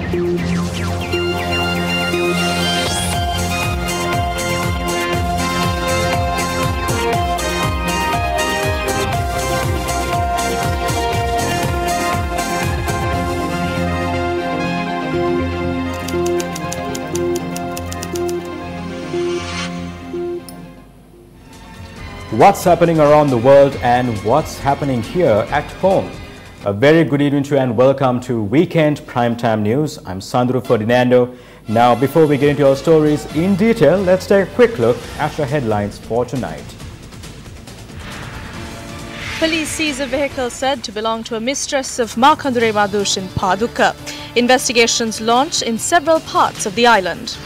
What's happening around the world and what's happening here at home? A very good evening to you and welcome to Weekend Primetime News. I'm Sandro Ferdinando. Now, before we get into our stories in detail, let's take a quick look at the headlines for tonight. Police seize a vehicle said to belong to a mistress of Markandure Madush in Paduka. Investigations launch in several parts of the island.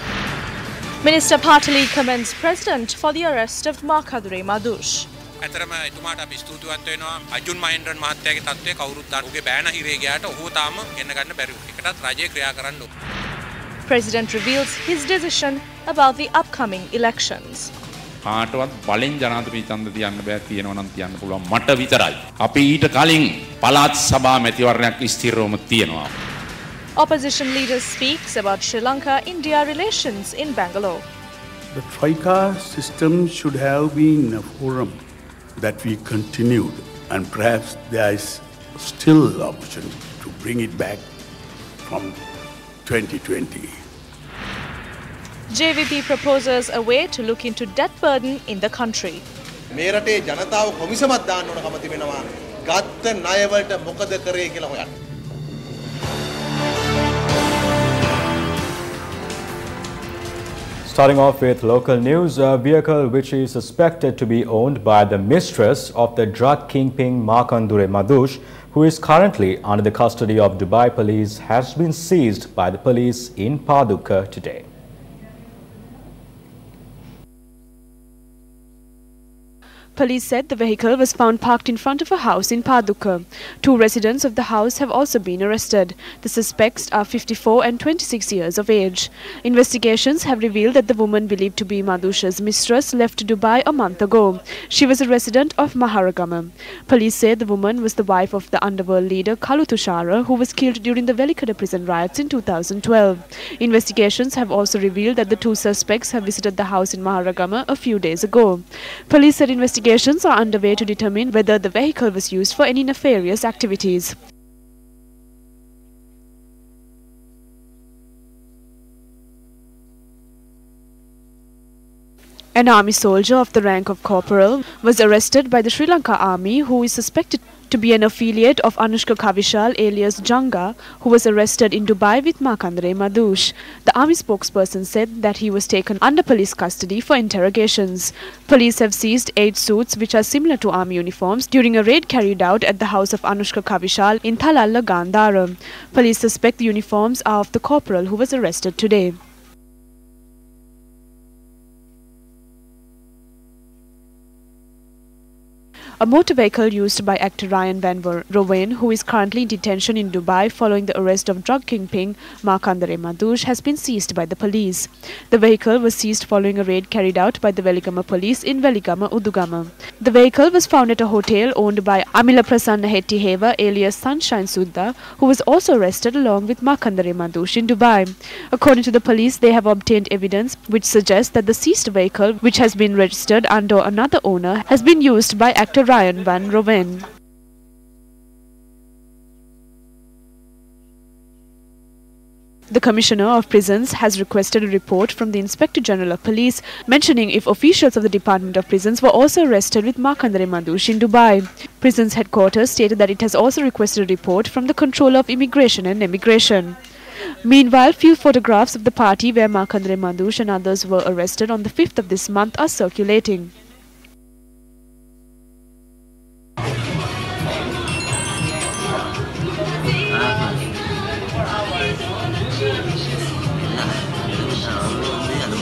Minister Patali commends President for the arrest of Markandure Madush. ඇතරම එතුමාට අපි ස්තුතිවන්ත වෙනවා අජුන් මහේන්ද්‍රන් මහත්තයාගේ තත්ත්වය කවුරුත් දන්න. ඔහුගේ බෑන හිරේ ගියාට ඔහු තාම ගෙන්න ගන්න බැරි වුණා. ඒකටත් රජය ක්‍රියා කරන්න ඕන. President reveals his decision about the upcoming elections. කාටවත් බලෙන් ජනාධිපති ඡන්ද තියන්න බෑ තියෙනවා නම් තියන්න පුළුවන් මට විතරයි. අපි ඊට කලින් පළාත් සභා මැතිවරණයක් ස්ථිරවම තියෙනවා. Opposition leader speaks about Sri Lanka-India relations in Bangalore. The TRICA system should have been a forum that we continued, and perhaps there is still opportunity to bring it back from 2020. JVP proposes a way to look into debt burden in the country. මේ රටේ ජනතාව කොමිසමක් දාන්න ඕන කම තිබෙනවා. ගත්ත ණය වලට මොකද කරේ කියලා හොයන්න. Starting off with local news, a vehicle which is suspected to be owned by the mistress of the drug kingpin Markandure Madush, who is currently under the custody of Dubai police, has been seized by the police in Paduka today. Police said the vehicle was found parked in front of a house in Paduka. 2 residents of the house have also been arrested. The suspects are 54 and 26 years of age. Investigations have revealed that the woman believed to be Madush's mistress left Dubai a month ago. She was a resident of Maharagama. Police say the woman was the wife of the underworld leader Kalu Tushara, who was killed during the Velikada prison riots in 2012. Investigations have also revealed that the 2 suspects have visited the house in Maharagama a few days ago. Police said investigations are underway to determine whether the vehicle was used for any nefarious activities. An army soldier of the rank of corporal was arrested by the Sri Lanka army, who is suspected to be an affiliate of Anushka Kavishal alias Janga, who was arrested in Dubai with Markandure Madush. The army spokesperson said that he was taken under police custody for interrogations. Police have seized 8 suits which are similar to army uniforms during a raid carried out at the house of Anushka Kavishal in Thalalla, Gandhara. Police suspect the uniforms are of the corporal who was arrested today. A motor vehicle used by actor Ryan Van Rowen, who is currently in detention in Dubai following the arrest of drug kingpin Markandure Madush, has been seized by the police. The vehicle was seized following a raid carried out by the Veligama police in Veligama, Udugama. The vehicle was found at a hotel owned by Amila Prasanna Hettiheva alias Sunshine Sudha, who was also arrested along with Markandure Madush in Dubai. According to the police, they have obtained evidence which suggests that the seized vehicle, which has been registered under another owner, has been used by actor Ryan Van Rowen. The Commissioner of Prisons has requested a report from the Inspector General of Police mentioning if officials of the Department of Prisons were also arrested with Markandure Madush in Dubai. Prisons headquarters stated that it has also requested a report from the Controller of Immigration and Emigration. Meanwhile, few photographs of the party where Markandure Madush and others were arrested on the 5th of this month are circulating.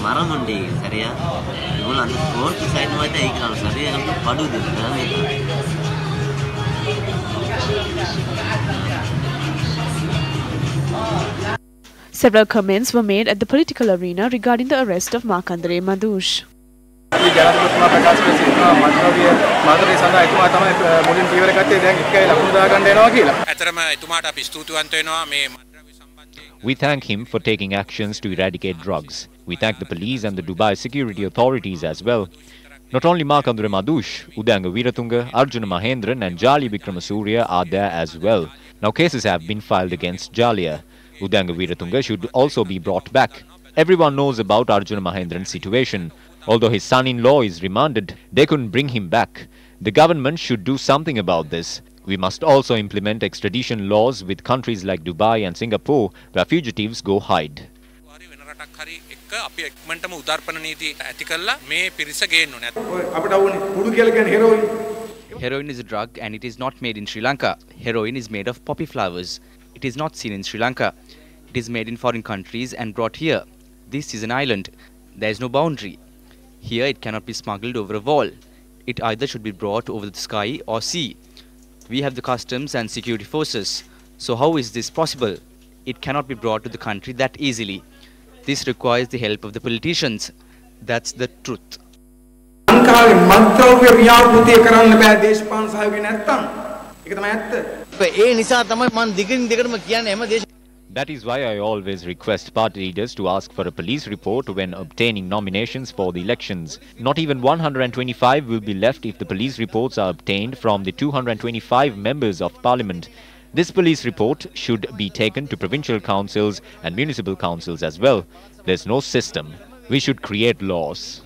மரமண்டி சரியா இவ்வளோ அந்த road side மாதிரி தான் இருக்கிறாங்க சரியா நம்ம படுது Several comments were made at the political arena regarding the arrest of Markandure Madush. ඇතරම එතුමාට අපි ස්තුතිවන්ත වෙනවා මේ මද්ද්‍රව්‍ය සම්බන්ධයෙන් We thank him for taking actions to eradicate drugs. We thank the police and the Dubai security authorities as well. Not only Markandura Madush, Udanga Weeratunga, Arjuna Mahendran and Jali Vikramasuriya are there as well. Now cases have been filed against Jalia. Udanga Weeratunga should also be brought back. Everyone knows about Arjuna Mahendran's situation. Although his son-in-law is remanded, they couldn't bring him back. The government should do something about this. We must also implement extradition laws with countries like Dubai and Singapore where fugitives go hide. Heroin is a drug and it is not made in Sri Lanka. Heroin is made of poppy flowers. It is not seen in Sri Lanka. It is made in foreign countries and brought here. This is an island. There is no boundary. Here it cannot be smuggled over a wall. It either should be brought over the sky or sea. We have the customs and security forces. So how is this possible? It cannot be brought to the country that easily. This requires the help of the politicians. That's the truth. That is why I always request party leaders to ask for a police report when obtaining nominations for the elections. Not even 125 will be left if the police reports are obtained from the 225 members of parliament. This police report should be taken to provincial councils and municipal councils as well. There's no system. We should create laws.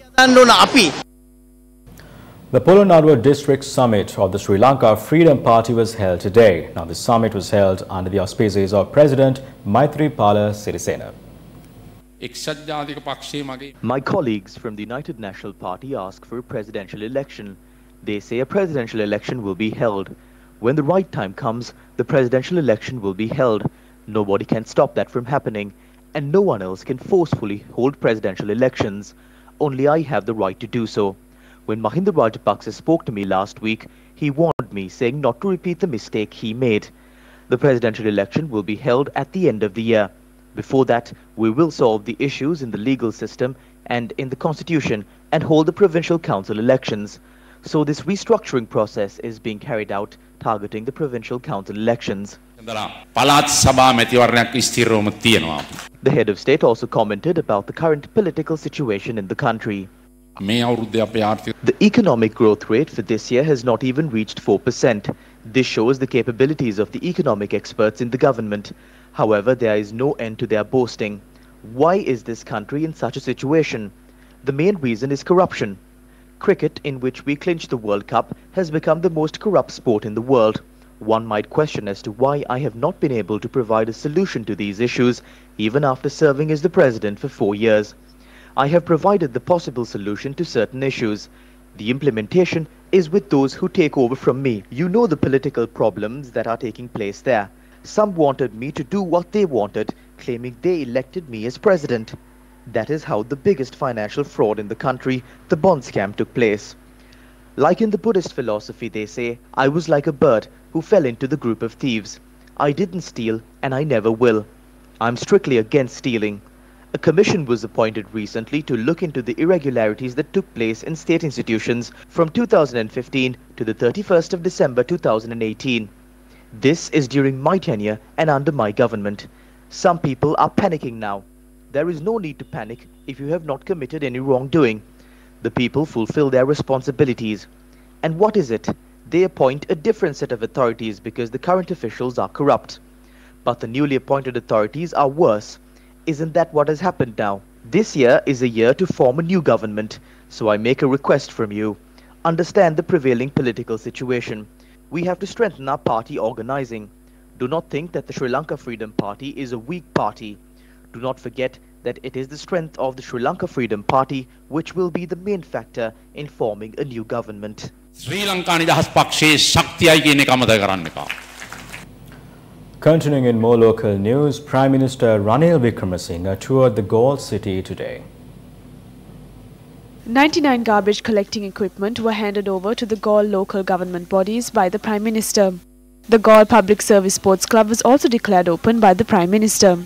The Polonnaruwa District Summit of the Sri Lanka Freedom Party was held today. Now, the summit was held under the auspices of President Maithripala Sirisena. My colleagues from the United National Party ask for a presidential election. They say a presidential election will be held. When the right time comes, the presidential election will be held. Nobody can stop that from happening, and no one else can forcefully hold presidential elections. Only I have the right to do so. When Mahinda Rajapaksa spoke to me last week, he warned me, saying not to repeat the mistake he made. The presidential election will be held at the end of the year. Before that, we will solve the issues in the legal system and in the constitution and hold the provincial council elections. So this restructuring process is being carried out, targeting the provincial council elections. The head of state also commented about the current political situation in the country. The economic growth rate for this year has not even reached 4%. This shows the capabilities of the economic experts in the government. However, there is no end to their boasting. Why is this country in such a situation? The main reason is corruption. Cricket, in which we clinched the World Cup, has become the most corrupt sport in the world. One might question as to why I have not been able to provide a solution to these issues, even after serving as the president for 4 years. I have provided the possible solution to certain issues. The implementation is with those who take over from me. You know the political problems that are taking place there. Some wanted me to do what they wanted, claiming they elected me as president. That is how the biggest financial fraud in the country, the bond scam, took place. Like in the Buddhist philosophy, they say, I was like a bird who fell into the group of thieves. I didn't steal, and I never will. I'm strictly against stealing. A commission was appointed recently to look into the irregularities that took place in state institutions from 2015 to the 31st of December 2018. This is during my tenure and under my government. Some people are panicking now. There is no need to panic if you have not committed any wrongdoing. The people fulfill their responsibilities. And what is it? They appoint a different set of authorities because the current officials are corrupt. But the newly appointed authorities are worse. Isn't that what has happened now? This year is a year to form a new government, so I make a request from you. Understand the prevailing political situation. We have to strengthen our party organizing. Do not think that the Sri Lanka Freedom Party is a weak party. Do not forget that it is the strength of the Sri Lanka Freedom Party which will be the main factor in forming a new government. Sri Lanka Nidahas Pakshe Shaktiyai කියන එක අමතක කරන්න එපා. Continuing in more local news, Prime Minister Ranil Wickremesinghe toured the Galle city today. 99 garbage collecting equipment were handed over to the Galle local government bodies by the Prime Minister. The Galle Public Service Sports Club was also declared open by the Prime Minister.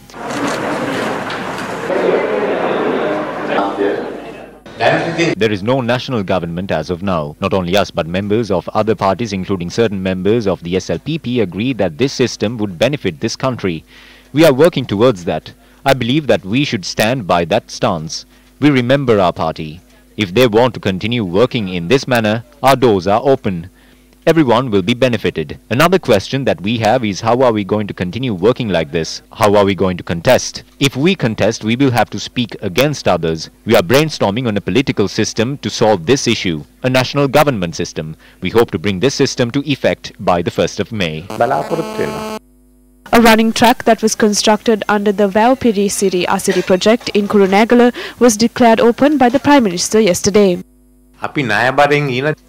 There is no national government as of now. Not only us but members of other parties, including certain members of the SLPP, agree that this system would benefit this country. We are working towards that. I believe that we should stand by that stance. We remember our party. If they want to continue working in this manner, our doors are open. Everyone will be benefited. Another question that we have is how are we going to continue working like this? How are we going to contest? If we contest, we will have to speak against others. We are brainstorming on a political system to solve this issue, a national government system. We hope to bring this system to effect by the 1st of May. A running track that was constructed under the Vaupiri Siri Asiri project in Kurunegala was declared open by the Prime Minister yesterday.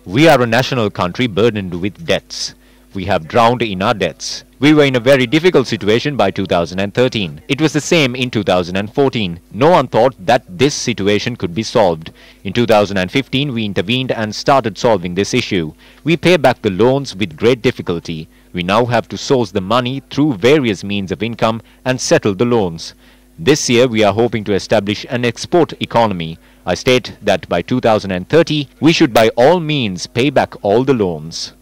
We are a national country burdened with debts. We have drowned in our debts. We were in a very difficult situation by 2013. It was the same in 2014. No one thought that this situation could be solved. In 2015, we intervened and started solving this issue. We pay back the loans with great difficulty. We now have to source the money through various means of income and settle the loans. This year, we are hoping to establish an export economy. I state that by 2030, we should by all means pay back all the loans.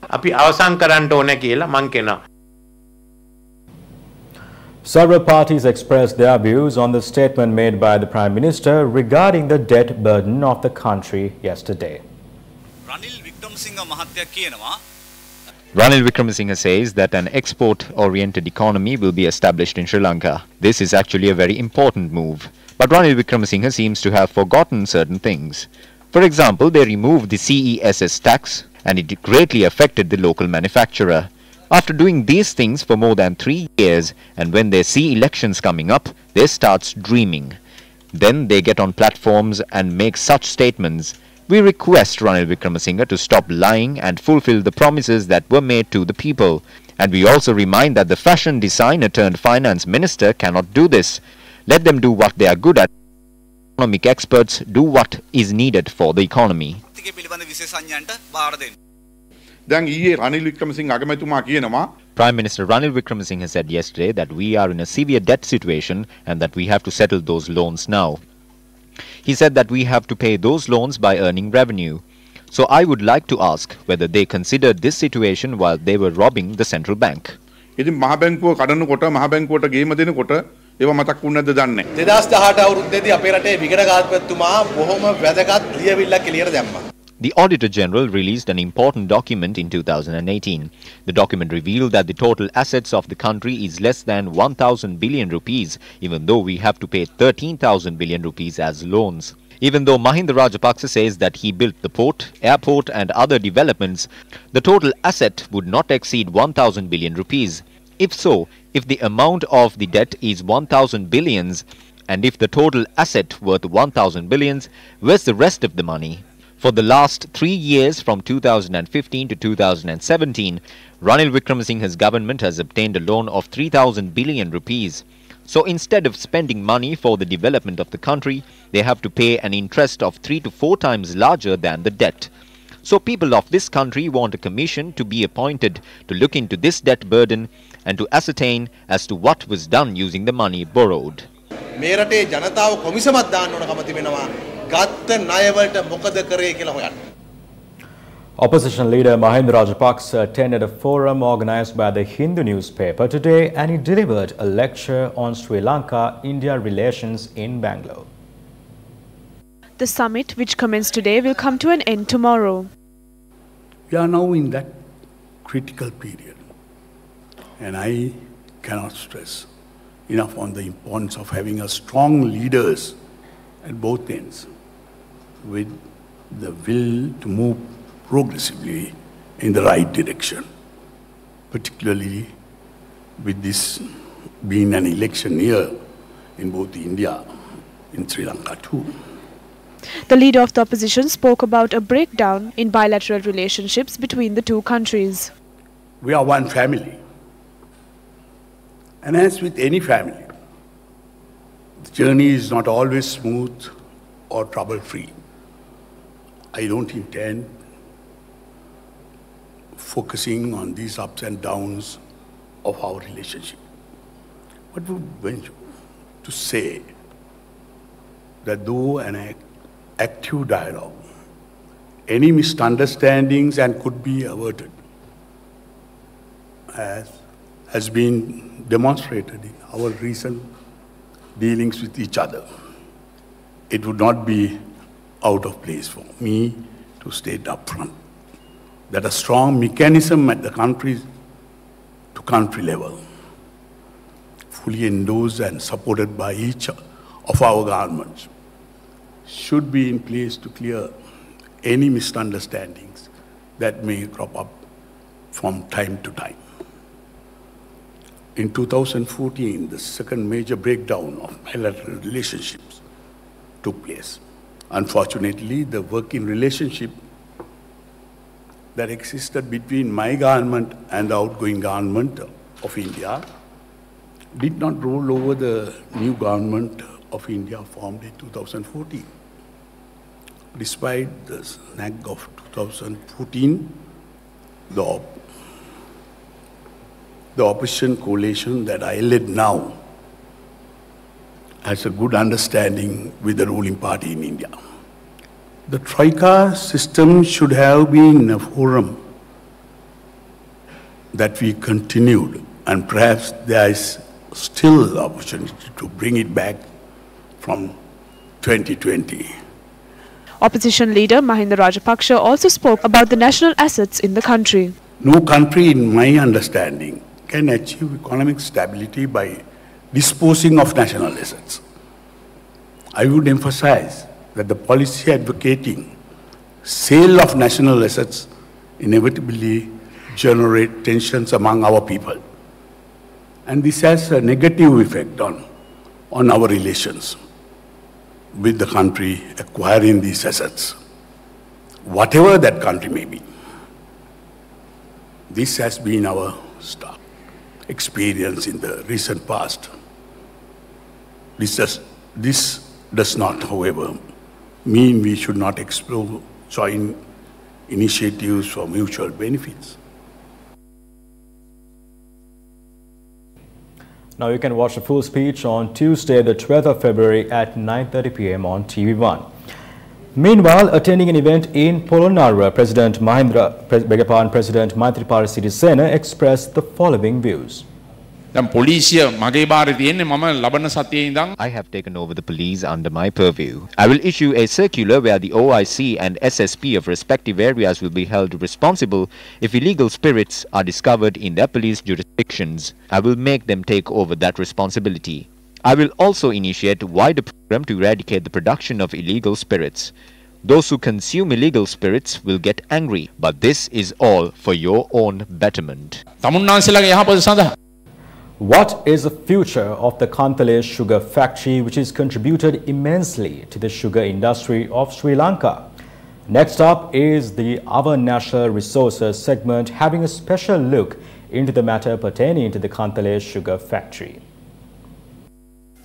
Several parties expressed their views on the statement made by the Prime Minister regarding the debt burden of the country yesterday. Ranil Wickremesinghe says that an export-oriented economy will be established in Sri Lanka. This is actually a very important move. But Ranil Wickremesinghe seems to have forgotten certain things. For example, they removed the CESS tax and it greatly affected the local manufacturer. After doing these things for more than 3 years, and when they see elections coming up, they start dreaming. Then they get on platforms and make such statements. We request Ranil Wickremesinghe to stop lying and fulfill the promises that were made to the people. And we also remind that the fashion designer turned finance minister cannot do this. Let them do what they are good at. Economic experts do what is needed for the economy. Prime Minister Ranil Wickremesinghe said yesterday that we are in a severe debt situation and that we have to settle those loans now. He said that we have to pay those loans by earning revenue. So I would like to ask whether they considered this situation while they were robbing the central bank. ඒවා මතක් වුණේ නැද්ද දන්නේ නැහැ 2018 අවුරුද්දේදී අපේ රටේ විගණකාධිපතිතුමා බොහොම වැදගත් ලියවිල්ලක් එළියට දැම්මා. The Auditor General released an important document in 2018. The document revealed that the total assets of the country is less than 1,000 billion rupees, even though we have to pay 13,000 billion rupees as loans. Even though Mahinda Rajapaksa says that he built the port, airport and other developments, the total asset would not exceed 1,000 billion rupees. If so, if the amount of the debt is 1,000 billions, and if the total asset worth 1,000 billions, where's the rest of the money? For the last 3 years, from 2015 to 2017, Ranil Wickremesinghe's government has obtained a loan of 3,000 billion rupees. So instead of spending money for the development of the country, they have to pay an interest of 3 to 4 times larger than the debt. So people of this country want a commission to be appointed to look into this debt burden and to ascertain as to what was done using the money borrowed. මේ රටේ ජනතාව කොමිසමක් දාන්න ඕන කම තිබෙනවා. ගත්ත ණය වලට මොකද කරේ කියලා හොයන්න. Opposition leader Mahinda Rajapaksa attended a forum organized by the Hindu newspaper today and he delivered a lecture on Sri Lanka-India relations in Bangalore. The summit, which commenced today, will come to an end tomorrow. We are now in that critical period. And I cannot stress enough on the importance of having a strong leaders at both ends with the will to move progressively in the right direction, particularly with this being an election year in both India and Sri Lanka too. The leader of the opposition spoke about a breakdown in bilateral relationships between the two countries. We are one family. And as with any family, the journey is not always smooth or trouble-free. I don't intend focusing on these ups and downs of our relationship. But we venture to say that though an active dialogue, any misunderstandings and could be averted as has been demonstrated in our recent dealings with each other. It would not be out of place for me to state upfront that a strong mechanism at the country-to-country level, fully endorsed and supported by each of our governments, should be in place to clear any misunderstandings that may crop up from time to time. In 2014, the second major breakdown of bilateral relationships took place. Unfortunately, the working relationship that existed between my government and the outgoing government of India did not roll over the new government of India formed in 2014. Despite the snag of 2014, the opposition coalition that I led now has a good understanding with the ruling party in India. The Troika system should have been a forum that we continued, and perhaps there is still opportunity to bring it back from 2020. Opposition leader Mahinda Rajapaksa also spoke about the national assets in the country. No country, in my understanding, can achieve economic stability by disposing of national assets. I would emphasize that the policy advocating sale of national assets inevitably generate tensions among our people. And this has a negative effect on our relations with the country acquiring these assets, whatever that country may be. This has been our stark experience in the recent past. This does not, however, mean we should not explore joint initiatives for mutual benefits. Now you can watch the full speech on Tuesday, the 12th of February at 9:30 p.m. on TV1. Meanwhile, attending an event in Polonnaruwa, President Maithripala Sirisena expressed the following views. I have taken over the police under my purview. I will issue a circular where the OIC and SSP of respective areas will be held responsible if illegal spirits are discovered in their police jurisdictions. I will make them take over that responsibility. I will also initiate a wider program to eradicate the production of illegal spirits. Those who consume illegal spirits will get angry, but this is all for your own betterment. What is the future of the Kantale sugar factory, which has contributed immensely to the sugar industry of Sri Lanka? Next up is the Our Natural Resources segment, having a special look into the matter pertaining to the Kantale sugar factory.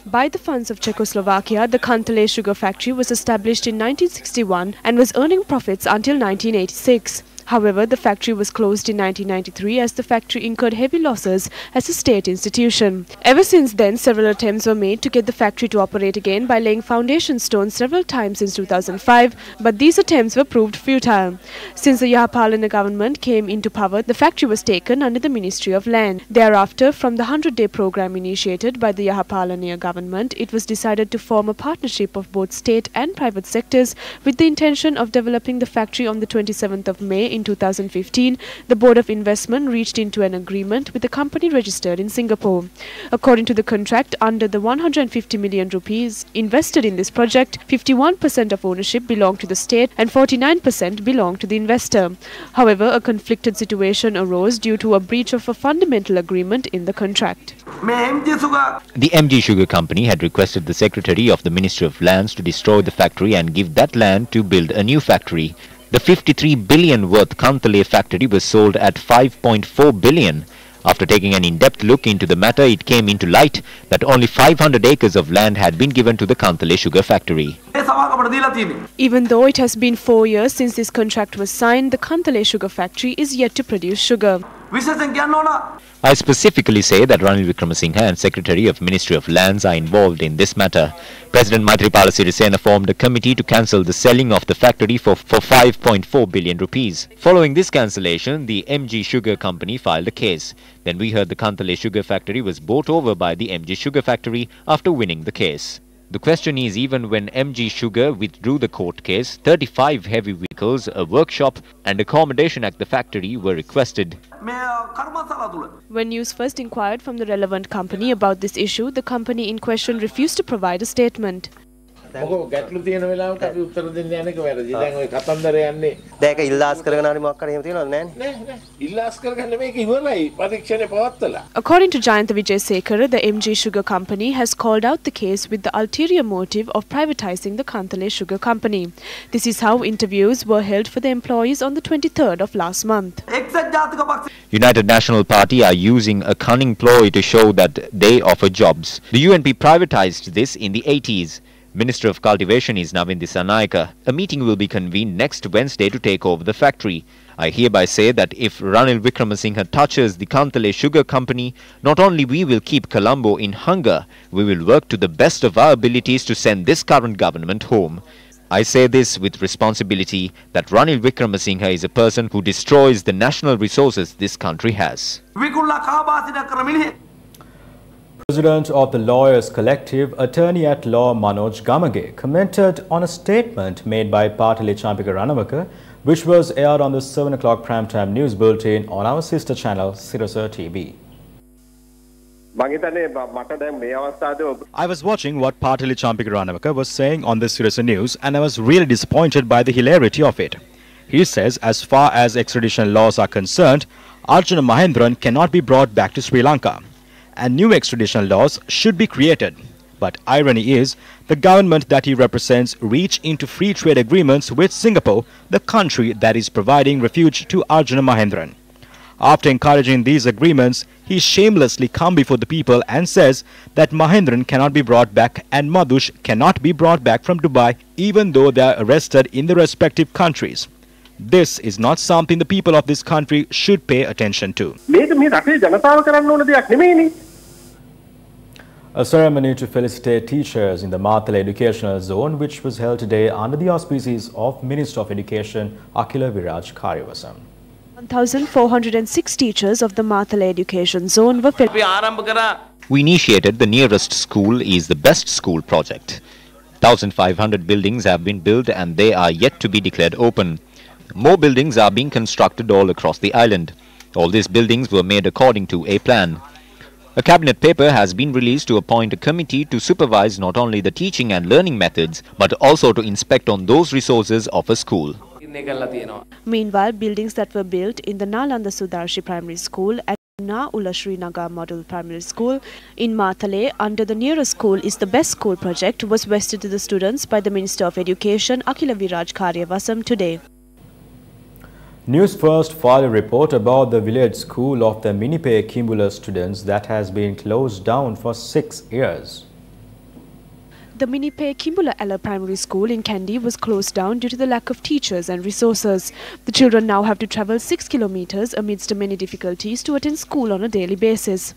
By the funds of Czechoslovakia, the Kantale sugar factory was established in 1961 and was earning profits until 1986. However, the factory was closed in 1993 as the factory incurred heavy losses as a state institution. Ever since then, several attempts were made to get the factory to operate again by laying foundation stones several times since 2005, but these attempts were proved futile. Since the Yahapalana government came into power, the factory was taken under the Ministry of Land. Thereafter, from the 100-day program initiated by the Yahapalana government, it was decided to form a partnership of both state and private sectors with the intention of developing the factory. On the 27th of May in 2015, the Board of Investment reached into an agreement with the company registered in Singapore. According to the contract, under the 150 million rupees invested in this project, 51% of ownership belonged to the state and 49% belonged to the investor. However, a conflicted situation arose due to a breach of a fundamental agreement in the contract. The MG Sugar Company had requested the Secretary of the Ministry of Lands to destroy the factory and give that land to build a new factory. The 53 billion worth Kantale factory was sold at 5.4 billion. After taking an in-depth look into the matter, it came into light that only 500 acres of land had been given to the Kantale sugar factory. Even though it has been 4 years since this contract was signed, the Kantale sugar factory is yet to produce sugar. I specifically say that Ranil Wickremesinghe and Secretary of Ministry of Lands are involved in this matter. President Maithripala Sirisena formed a committee to cancel the selling of the factory for 5.4 billion rupees. Following this cancellation, the MG Sugar Company filed a case. Then we heard the Kantale Sugar Factory was bought over by the MG Sugar Factory after winning the case. The question is, even when MG Sugar withdrew the court case, 35 heavy vehicles, a workshop and accommodation at the factory were requested. When Newsfirst inquired from the relevant company about this issue, the company in question refused to provide a statement. ගැටලු තියෙන වෙලාවට අපි උත්තර දෙන්න යන්නේ වැරදි. දැන් ඔය කතන්දර යන්නේ. දැන් ඒක ඉල්ලාස් කරගෙන හරි මොකක් හරි එහෙම තියනවද නෑනේ? නෑ. ඉල්ලාස් කරගන්න මේක ඉවරයි. පරීක්ෂණය පවත්වලා. According to Jayantha Wijesekara, the MG Sugar Company has called out the case with the ulterior motive of privatizing the Kantale Sugar Company. This is how interviews were held for the employees on the 23rd of last month. United National Party are using a cunning ploy to show that they offer jobs. The UNP privatized this in the 80s. Minister of Cultivation is Navin Dissanayake. A meeting will be convened next Wednesday to take over the factory. I hereby say that if Ranil Wickremesinghe touches the Kantale Sugar Company, not only we will keep Colombo in hunger, we will work to the best of our abilities to send this current government home. I say this with responsibility that Ranil Wickremesinghe is a person who destroys the national resources this country has. President of the Lawyers Collective, Attorney at Law Manoj Gamage, commented on a statement made by Patali Champika Ranawaka, which was aired on the 7 o'clock primetime news bulletin on our sister channel, Sirasa TV. I was watching what Patali Champika Ranawaka was saying on the Sirasa News and I was really disappointed by the hilarity of it. He says as far as extradition laws are concerned, Arjuna Mahendran cannot be brought back to Sri Lanka, and new extradition laws should be created. But irony is, the government that he represents reach into free trade agreements with Singapore, the country that is providing refuge to Arjuna Mahendran. After encouraging these agreements, he shamelessly comes before the people and says that Mahendran cannot be brought back and Madush cannot be brought back from Dubai even though they are arrested in the respective countries. This is not something the people of this country should pay attention to. A ceremony to felicitate teachers in the Mathala Educational Zone, which was held today under the auspices of Minister of Education Akila Viraj Karyavasam. 1,406 teachers of the Mathala Education Zone were We initiated the nearest school is the best school project. 1,500 buildings have been built and they are yet to be declared open. More buildings are being constructed all across the island. All these buildings were made according to a plan. A cabinet paper has been released to appoint a committee to supervise not only the teaching and learning methods, but also to inspect on those resources of a school. Meanwhile, buildings that were built in the Nalanda Sudarshi Primary School and Na Ulashri Nagar Model Primary School in Mathale under the nearest school is the best school project was vested to the students by the Minister of Education Akila Viraj Karyavasam today. Newsfirst filed a report about the village school of the Minipe Kimbula students that has been closed down for 6 years. The Minipe Kimbula Ella Primary School in Kandy was closed down due to the lack of teachers and resources. The children now have to travel 6 kilometers amidst many difficulties to attend school on a daily basis.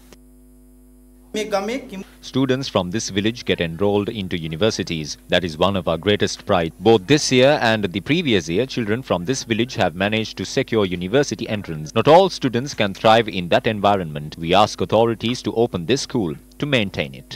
Students from this village get enrolled into universities. That is one of our greatest pride. Both this year and the previous year, children from this village have managed to secure university entrance. Not all students can thrive in that environment. We ask authorities to open this school to maintain it.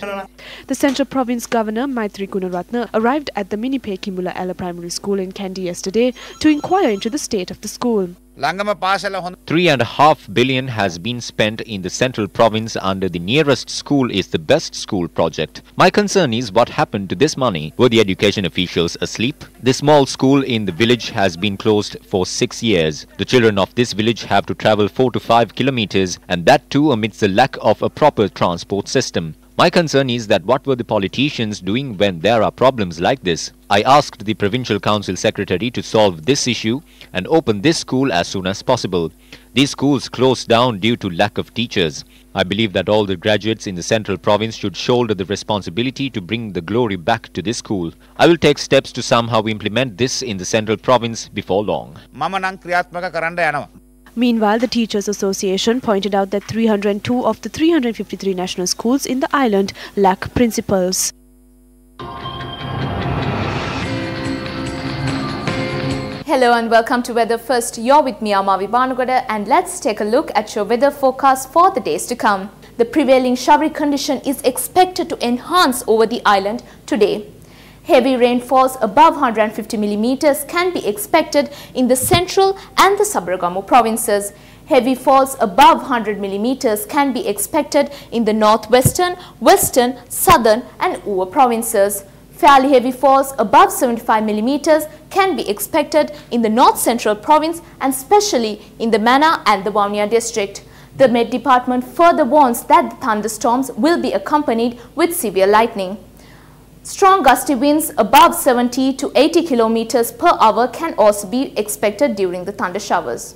The Central Province Governor Maitri Gunaratne arrived at the Minipe Kimbula Ella Primary School in Kandy yesterday to inquire into the state of the school. 3.5 billion has been spent in the Central Province under the nearest school is the best school project. My concern is what happened to this money. Were the education officials asleep? The small school in the village has been closed for 6 years. The children of this village have to travel 4 to 5 kilometers and that too amidst the lack of a proper transport system. My concern is that what were the politicians doing when there are problems like this? I asked the Provincial Council Secretary to solve this issue and open this school as soon as possible. These schools closed down due to lack of teachers. I believe that all the graduates in the Central Province should shoulder the responsibility to bring the glory back to this school. I will take steps to somehow implement this in the Central Province before long. Meanwhile, the Teachers Association pointed out that 302 of the 353 national schools in the island lack principals. Hello and welcome to Weather First. You're with me, Amavi Banugoda, and let's take a look at your weather forecast for the days to come. The prevailing showery condition is expected to enhance over the island today. Heavy rainfalls above 150 millimeters can be expected in the central and the Sabaragamu provinces. Heavy falls above 100 millimeters can be expected in the northwestern, western, southern and Uva provinces. Fairly heavy falls above 75 millimeters can be expected in the north central province and especially in the Mana and the Vavuniya district. The Met Department further warns that the thunderstorms will be accompanied with severe lightning. Strong gusty winds above 70 to 80 kilometers per hour can also be expected during the thunder showers.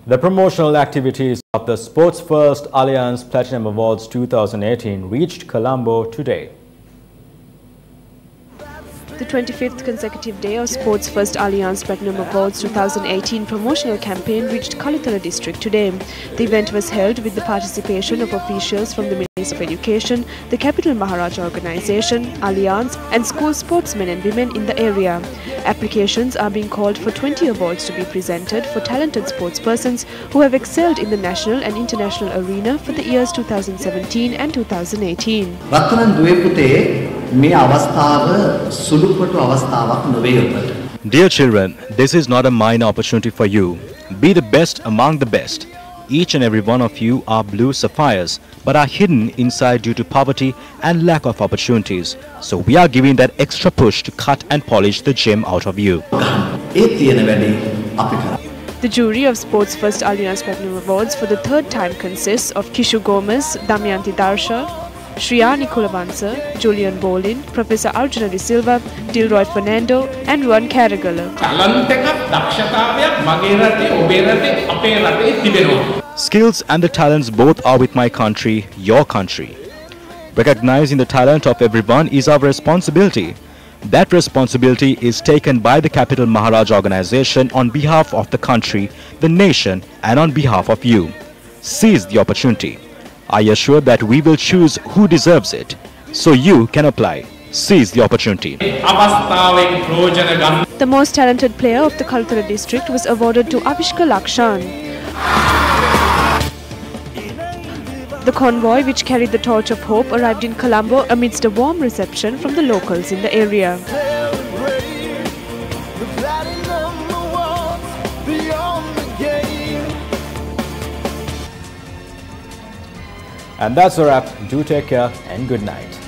The promotional activities of the Sports First Alliance Platinum Awards 2018 reached Colombo today. The 25th consecutive day of Sports First Alliance Platinum Awards 2018 promotional campaign reached Kalitala district today. The event was held with the participation of officials from the Ministry of Education, the Capital Maharaja Organization, Alliance and school sportsmen and women in the area. Applications are being called for 20 awards to be presented for talented sportspersons who have excelled in the national and international arena for the years 2017 and 2018. Dear children, this is not a minor opportunity for you. Be the best among the best. Each and every one of you are blue sapphires, but are hidden inside due to poverty and lack of opportunities. So we are giving that extra push to cut and polish the gem out of you. The jury of Sports First Alliance Platinum Awards for the third time consists of Kishu Gomez, Damayanti Darsha, Shriya Nikulavansa, Julian Bolin, Professor Arjuna De Silva, Dilroy Fernando and Ruan Karagala. Skills and the talents both are with my country, your country. Recognizing the talent of everyone is our responsibility. That responsibility is taken by the Capital Maharaja Organization on behalf of the country, the nation and on behalf of you. Seize the opportunity. I assure that we will choose who deserves it, so you can apply. Seize the opportunity. The most talented player of the Kalitala district was awarded to Avishka Lakshan. The convoy, which carried the torch of hope, arrived in Colombo amidst a warm reception from the locals in the area. And that's a wrap. Do take care and good night.